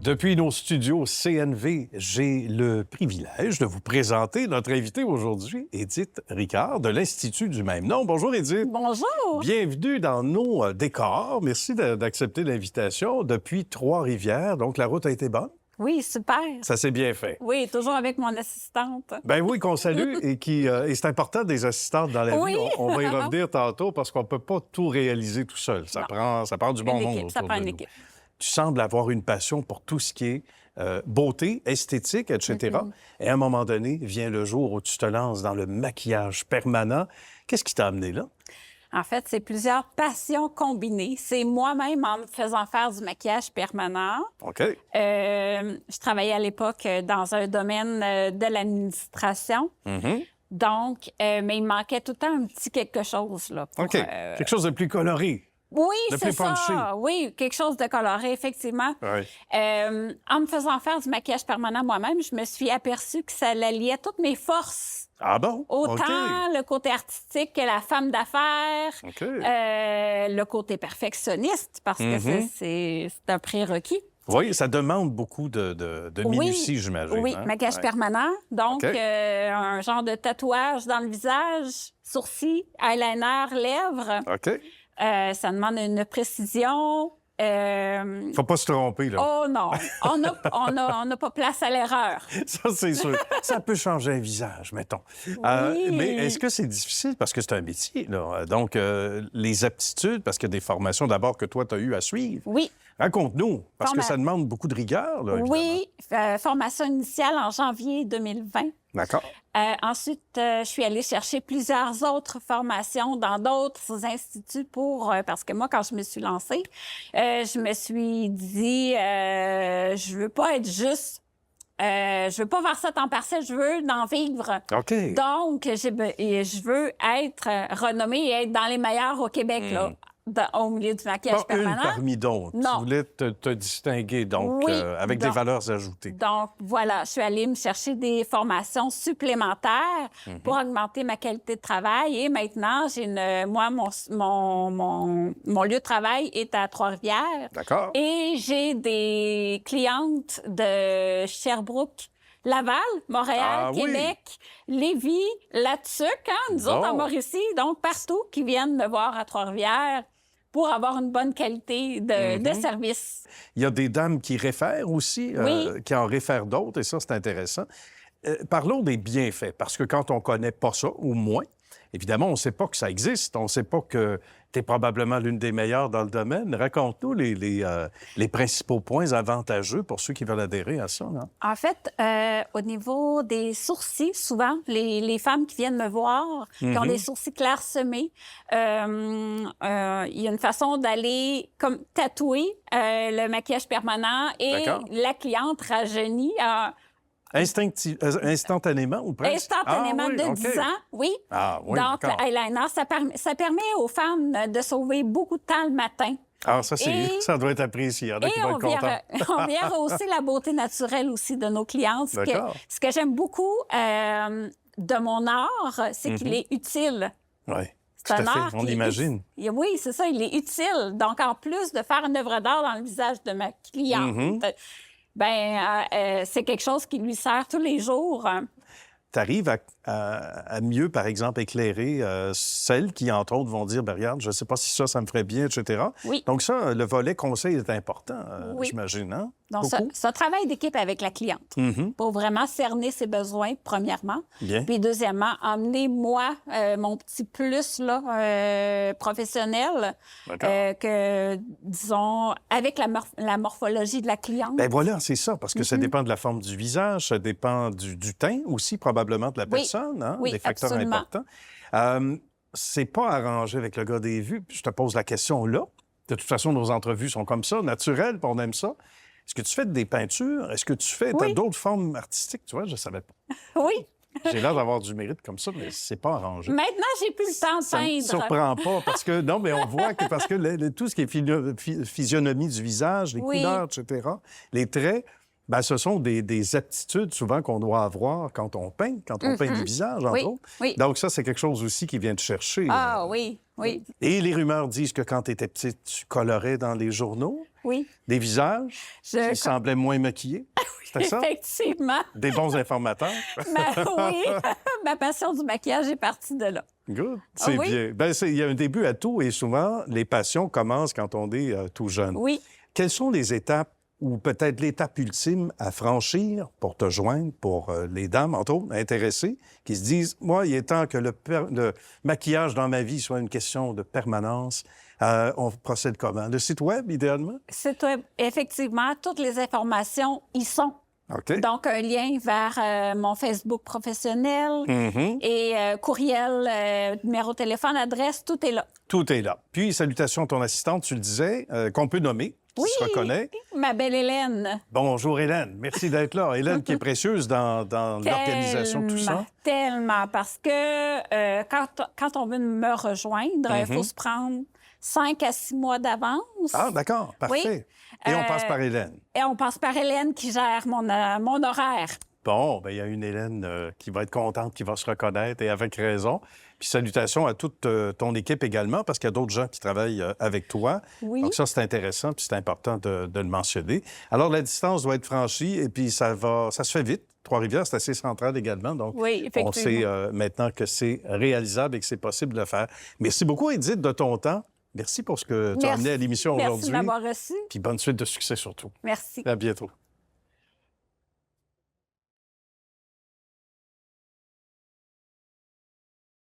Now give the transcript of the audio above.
Depuis nos studios CNV, j'ai le privilège de vous présenter notre invitée aujourd'hui, Édith Ricard, de l'Institut du même nom. Bonjour, Édith. Bonjour. Bienvenue dans nos décors. Merci d'accepter l'invitation depuis Trois-Rivières. Donc, la route a été bonne? Oui, super. Ça s'est bien fait. Oui, toujours avec mon assistante. Ben oui, qu'on salue et c'est important des assistantes dans la Oui. vie. On va y revenir tantôt parce qu'on ne peut pas tout réaliser tout seul. Ça prend du bon monde. Ça prend une nous. équipe. Tu sembles avoir une passion pour tout ce qui est beauté, esthétique, etc. Et à un moment donné, vient le jour où tu te lances dans le maquillage permanent. Qu'est-ce qui t'a amené là? En fait, c'est plusieurs passions combinées. C'est moi-même en me faisant faire du maquillage permanent. OK. Je travaillais à l'époque dans un domaine de l'administration. Donc, mais il me manquait tout le temps un petit quelque chose. Là, pour, OK. Quelque chose de plus coloré. Oui, De c'est plus punchy. ça. Oui, quelque chose de coloré, effectivement. Oui. En me faisant faire du maquillage permanent moi-même, je me suis aperçue que ça alliait toutes mes forces. Ah bon? Autant OK. le côté artistique que la femme d'affaires, OK. le côté perfectionniste, parce que c'est un prérequis. Oui, ça demande beaucoup de minutie, j'imagine. Oui, hein? maquillage Ouais. permanent. Donc, OK. un genre de tatouage dans le visage, sourcils, eyeliner, lèvres. OK. Ça demande une précision. Faut pas se tromper, là. Oh non, on n'a pas place à l'erreur. Ça, c'est sûr. Ça peut changer un visage, mettons. Oui. Mais est-ce que c'est difficile? Parce que c'est un métier, là. Donc, les aptitudes, parce qu'il y a des formations d'abord que toi, tu as eu à suivre. Oui. Raconte-nous, parce que ça demande beaucoup de rigueur, là, évidemment. Oui, formation initiale en janvier 2020. D'accord. Ensuite, je suis allée chercher plusieurs autres formations dans d'autres instituts parce que moi, quand je me suis lancée, je me suis dit, je veux pas être juste, je veux pas faire ça temps partiel, je veux en vivre. OK. Donc, je veux être renommée et être dans les meilleurs au Québec, là, au milieu du maquillage Pas une permanent. parmi d'autres. Non. Tu voulais te distinguer, donc, Oui, avec des donc- valeurs ajoutées. Donc, voilà, je suis allée me chercher des formations supplémentaires pour augmenter ma qualité de travail. Et maintenant, moi, mon lieu de travail est à Trois-Rivières. D'accord. Et j'ai des clientes de Sherbrooke, Laval, Montréal, Ah oui. Québec, Lévis, Là-Tuc, nous autres en Bon. Mauricie, donc partout, qui viennent me voir à Trois-Rivières pour avoir une bonne qualité de service. Il y a des dames qui réfèrent aussi, Oui. qui en réfèrent d'autres, et ça, c'est intéressant. Parlons des bienfaits, parce que quand on ne connaît pas ça, ou moins, évidemment, on ne sait pas que ça existe, on ne sait pas que tu es probablement l'une des meilleures dans le domaine. Raconte-nous les principaux points avantageux pour ceux qui veulent adhérer à ça. Non? En fait, au niveau des sourcils, souvent, les femmes qui viennent me voir, qui ont des sourcils clairsemés, il y a une façon d'aller comme tatouer le maquillage permanent et D'accord. la cliente rajeunit Instantanément ou presque? instantanément Ah oui, de OK. 10 ans, oui. Ah oui, Donc, d'accord. l'eyeliner, ça permet aux femmes de sauver beaucoup de temps le matin. Ah, ça, Et- ça doit être apprécié. Il y en a qui vont on être contents. on vient rehausser la beauté naturelle aussi de nos clientes. D'accord. Ce que j'aime beaucoup de mon art, c'est qu'il est utile. Oui, C'est tout un à fait. art On qui est imagine. Oui, c'est ça, il est utile. Donc, en plus de faire une œuvre d'art dans le visage de ma cliente, c'est quelque chose qui lui sert tous les jours. Tu arrives à mieux, par exemple, éclairer celles qui, entre autres, vont dire, ben, regarde, je ne sais pas si ça me ferait bien, etc. Oui. Donc ça, le volet conseil est important, Oui. j'imagine, hein? Donc, Beaucoup? c'est un travail d'équipe avec la cliente pour vraiment cerner ses besoins, premièrement. Bien. Puis, deuxièmement, emmener, moi, mon petit plus là, professionnel, D'accord. que, disons, avec la morphologie de la cliente. Ben voilà, c'est ça, parce que ça dépend de la forme du visage, ça dépend du teint aussi, probablement, de la personne, hein? Oui, des facteurs absolument. importants. C'est pas arrangé avec le gars des vues. Puis je te pose la question là. De toute façon, nos entrevues sont comme ça, naturelles, puis on aime ça. Est-ce que tu fais des peintures? Est-ce que tu fais Oui. d'autres formes artistiques? Tu vois, je savais pas. Oui. J'ai l'air d'avoir du mérite comme ça, mais c'est pas arrangé. Maintenant, j'ai plus le temps de Ça me peindre. surprend pas parce que, non, mais on voit que parce que tout ce qui est physionomie du visage, les Oui. couleurs, etc., les traits, Ben, ce sont des aptitudes souvent qu'on doit avoir quand on peint des visages, entre Oui, autres. oui. Donc ça, c'est quelque chose aussi qui vient te chercher. Ah oui, oui, Et les rumeurs disent que quand tu étais petite, tu colorais dans les journaux oui. des visages qui semblaient moins maquillés. C'était ça? Effectivement. Des bons informateurs. Oui, ma passion du maquillage est partie de là. Good. C'est oui? bien. Ben, il y a un début à tout et souvent, les passions commencent quand on est tout jeune. Oui. Quelles sont les étapes ou peut-être l'étape ultime à franchir pour te joindre, pour les dames, entre autres, intéressées, qui se disent, moi, il est temps que le maquillage dans ma vie soit une question de permanence. On procède comment? Le site Web, idéalement? Site Web, effectivement, toutes les informations y sont. OK. Donc, un lien vers mon Facebook professionnel et courriel, numéro de téléphone, adresse, tout est là. Tout est là. Puis, salutations à ton assistante, tu le disais, qu'on peut nommer, qui se reconnaît. Ma belle Hélène. Bonjour, Hélène. Merci d'être là. Hélène, qui est précieuse dans l'organisation de tout ça. Tellement, parce que quand on veut me rejoindre, il faut se prendre 5 à 6 mois d'avance. Ah, d'accord. Parfait. Oui. Et on passe par Hélène. Et on passe par Hélène qui gère mon horaire. Bon, bien, il y a une Hélène qui va être contente, qui va se reconnaître, et avec raison. Puis salutations à toute ton équipe également, parce qu'il y a d'autres gens qui travaillent avec toi. Oui. Donc ça, c'est intéressant, puis c'est important de le mentionner. Alors, la distance doit être franchie, et puis ça se fait vite. Trois-Rivières, c'est assez central également, donc oui, effectivement. on sait maintenant que c'est réalisable et que c'est possible de le faire. Merci beaucoup, Édith, de ton temps. Merci pour ce que tu as amené à l'émission aujourd'hui. Merci de m'avoir reçu. Puis bonne suite de succès surtout. Merci. À bientôt.